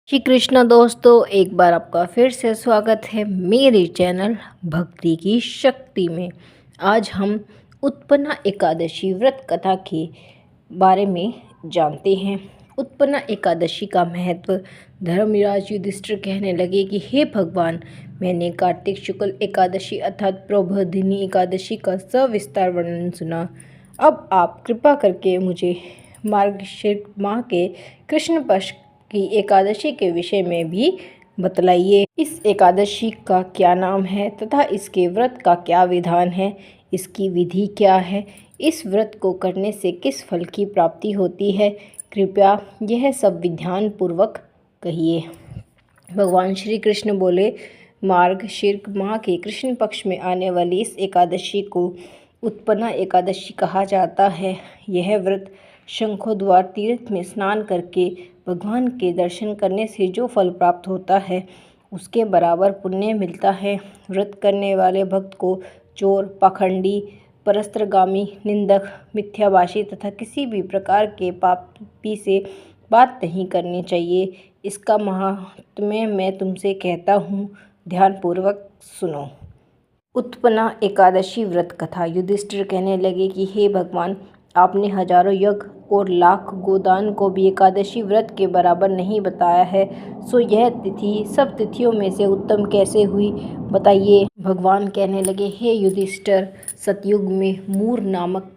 श्री कृष्ण दोस्तों, एक बार आपका फिर से स्वागत है मेरे चैनल भक्ति की शक्ति में। आज हम उत्पन्ना एकादशी व्रत कथा के बारे में जानते हैं। उत्पन्ना एकादशी का महत्व। धर्मराज युधिष्ठिर कहने लगे कि हे भगवान, मैंने कार्तिक शुक्ल एकादशी अर्थात प्रबोधिनी एकादशी का सविस्तार वर्णन सुना। अब आप कृपा करके मुझे मार्गशीर्ष माह के कृष्ण पक्ष की एकादशी के विषय में भी बतलाइए। इस एकादशी का क्या नाम है तथा इसके व्रत का क्या विधान है, इसकी विधि क्या है, इस व्रत को करने से किस फल की प्राप्ति होती है, कृपया यह सब विधान पूर्वक कहिए। भगवान श्री कृष्ण बोले, मार्गशीर्ष माह के कृष्ण पक्ष में आने वाली इस एकादशी को उत्पन्ना एकादशी कहा जाता है। यह व्रत शंखोद्वार तीर्थ में स्नान करके भगवान के दर्शन करने से जो फल प्राप्त होता है उसके बराबर पुण्य मिलता है। व्रत करने वाले भक्त को चोर, पाखंडी, परस्त्रगामी, निंदक, मिथ्याभाषी तथा किसी भी प्रकार के पापी से बात नहीं करनी चाहिए। इसका महात्म्य मैं तुमसे कहता हूँ, ध्यानपूर्वक सुनो। उत्पन्ना एकादशी व्रत कथा। युधिष्ठिर कहने लगे कि हे भगवान, आपने हजारों यज्ञ और लाख गोदान को भी एकादशी व्रत के बराबर नहीं बताया है, सो यह तिथि सब तिथियों में से उत्तम कैसे हुई, बताइए। भगवान कहने लगे, हे युधिष्ठिर, सतयुग में मूर नामक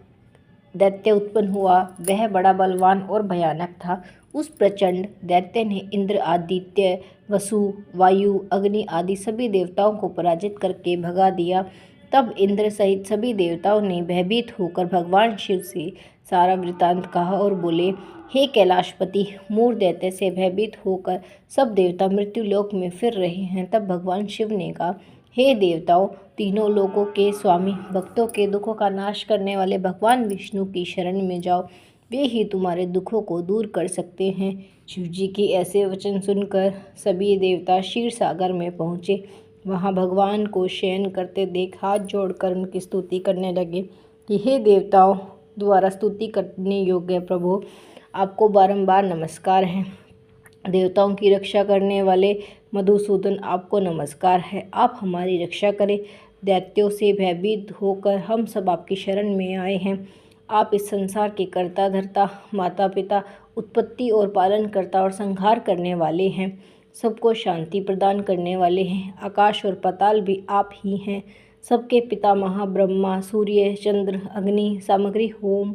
दैत्य उत्पन्न हुआ। वह बड़ा बलवान और भयानक था। उस प्रचंड दैत्य ने इंद्र, आदित्य, वसु, वायु, अग्नि आदि सभी देवताओं को पराजित करके भगा दिया। तब इंद्र सहित सभी देवताओं ने भयभीत होकर भगवान शिव से सारा वृतांत कहा और बोले, हे कैलाशपति, मूर दैत्य से भयभीत होकर सब देवता मृत्यु लोक में फिर रहे हैं। तब भगवान शिव ने कहा, हे देवताओं, तीनों लोकों के स्वामी, भक्तों के दुखों का नाश करने वाले भगवान विष्णु की शरण में जाओ, वे ही तुम्हारे दुखों को दूर कर सकते हैं। शिव जी के ऐसे वचन सुनकर सभी देवता क्षीर सागर में पहुँचे। वहाँ भगवान को शयन करते देख हाथ जोड़कर उनकी स्तुति करने लगे कि हे देवताओं द्वारा स्तुति करने योग्य प्रभु, आपको बारंबार नमस्कार है। देवताओं की रक्षा करने वाले मधुसूदन, आपको नमस्कार है। आप हमारी रक्षा करें। दैत्यों से भयभीत होकर हम सब आपकी शरण में आए हैं। आप इस संसार के कर्ता धर्ता, माता पिता, उत्पत्ति और पालन करता और संहार करने वाले हैं। सबको शांति प्रदान करने वाले हैं। आकाश और पाताल भी आप ही हैं। सबके पितामह ब्रह्मा, सूर्य, चंद्र, अग्नि, सामग्री, होम,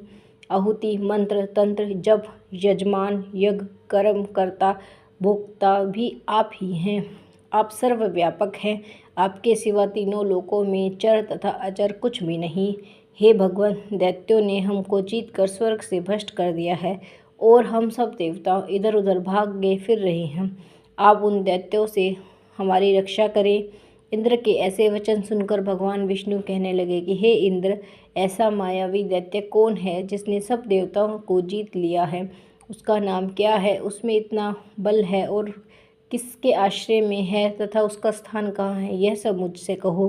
आहुति, मंत्र, तंत्र, जप, यजमान, यज्ञ, कर्म करता, भोक्ता भी आप ही हैं। आप सर्वव्यापक हैं। आपके सिवा तीनों लोकों में चर तथा अचर कुछ भी नहीं। हे भगवान, दैत्यों ने हमको जीत कर स्वर्ग से भ्रष्ट कर दिया है और हम सब देवता इधर उधर भागे फिर रहे हैं। आप उन दैत्यों से हमारी रक्षा करें। इंद्र के ऐसे वचन सुनकर भगवान विष्णु कहने लगे कि हे इंद्र, ऐसा मायावी दैत्य कौन है जिसने सब देवताओं को जीत लिया है? उसका नाम क्या है? उसमें इतना बल है और किसके आश्रय में है तथा उसका स्थान कहाँ है? यह सब मुझसे कहो।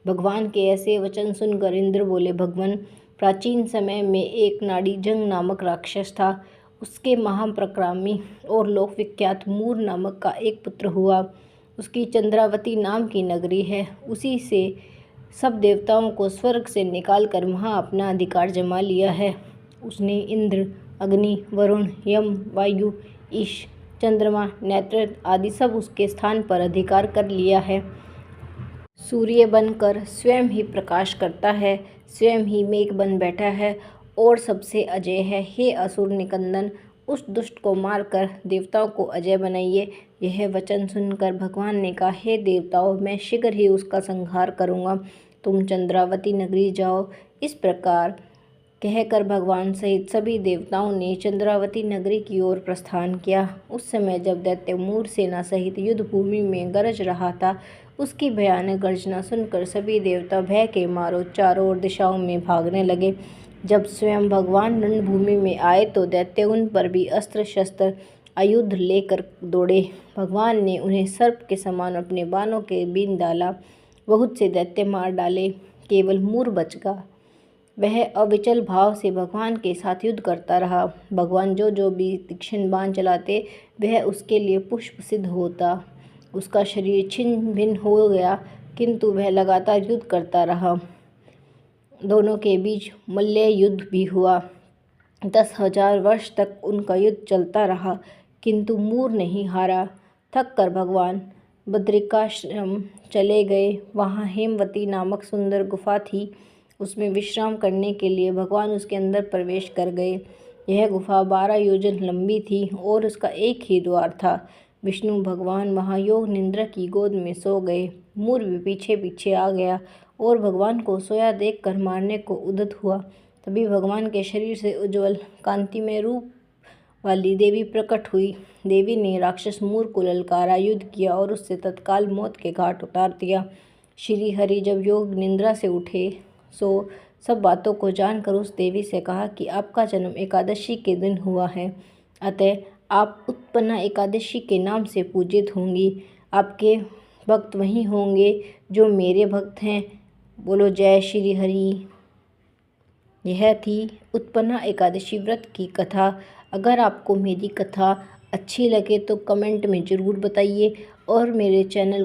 भगवान के ऐसे वचन सुनकर इंद्र बोले, भगवान, प्राचीन समय में एक नाड़ीजंग नामक राक्षस था। उसके महाप्रक्रामी और लोक विख्यात मूर नामक का एक पुत्र हुआ। उसकी चंद्रावती नाम की नगरी है। उसी से सब देवताओं को स्वर्ग से निकाल कर वहाँ अपना अधिकार जमा लिया है। उसने इंद्र, अग्नि, वरुण, यम, वायु, ईश, चंद्रमा, नेत्र आदि सब उसके स्थान पर अधिकार कर लिया है। सूर्य बनकर स्वयं ही प्रकाश करता है, स्वयं ही मेघ बन बैठा है और सबसे अजय है। हे असुर निकंदन, उस दुष्ट को मारकर देवताओं को अजय बनाइए। यह वचन सुनकर भगवान ने कहा, हे देवताओं, मैं शीघ्र ही उसका संहार करूँगा। तुम चंद्रावती नगरी जाओ। इस प्रकार कहकर भगवान सहित सभी देवताओं ने चंद्रावती नगरी की ओर प्रस्थान किया। उस समय जब दैत्य मूर सेना सहित युद्ध भूमि में गरज रहा था, उसकी भयानक गर्जना सुनकर सभी देवता भय के मारो चारों ओर दिशाओं में भागने लगे। जब स्वयं भगवान रणभूमि में आए तो दैत्य उन पर भी अस्त्र शस्त्र आयुध लेकर दौड़े। भगवान ने उन्हें सर्प के समान अपने बाणों के बीन डाला। बहुत से दैत्य मार डाले, केवल मूर बच गया। वह अविचल भाव से भगवान के साथ युद्ध करता रहा। भगवान जो भी तीक्ष्ण बाण चलाते वह उसके लिए पुष्प सिद्ध होता। उसका शरीर छिन्न भिन्न हो गया, किंतु वह लगातार युद्ध करता रहा। दोनों के बीच मल्ल युद्ध भी हुआ। 10,000 वर्ष तक उनका युद्ध चलता रहा, किंतु मूर नहीं हारा। थक कर भगवान बद्रिकाश्रम चले गए। वहाँ हेमवती नामक सुंदर गुफा थी। उसमें विश्राम करने के लिए भगवान उसके अंदर प्रवेश कर गए। यह गुफा 12 योजन लंबी थी और उसका एक ही द्वार था। विष्णु भगवान महायोग निद्रा की गोद में सो गए। मूर भी पीछे पीछे आ गया और भगवान को सोया देखकर मारने को उद्यत हुआ। तभी भगवान के शरीर से उज्ज्वल कांतिमय रूप वाली देवी प्रकट हुई। देवी ने राक्षस मूर को ललकारा, युद्ध किया और उससे तत्काल मौत के घाट उतार दिया। श्री हरि जब योग निद्रा से उठे सो सब बातों को जानकर उस देवी से कहा कि आपका जन्म एकादशी के दिन हुआ है, अतः आप उत्पन्ना एकादशी के नाम से पूजित होंगी। आपके भक्त वही होंगे जो मेरे भक्त हैं। बोलो जय श्री हरि। यह थी उत्पन्ना एकादशी व्रत की कथा। अगर आपको मेरी कथा अच्छी लगे तो कमेंट में ज़रूर बताइए और मेरे चैनल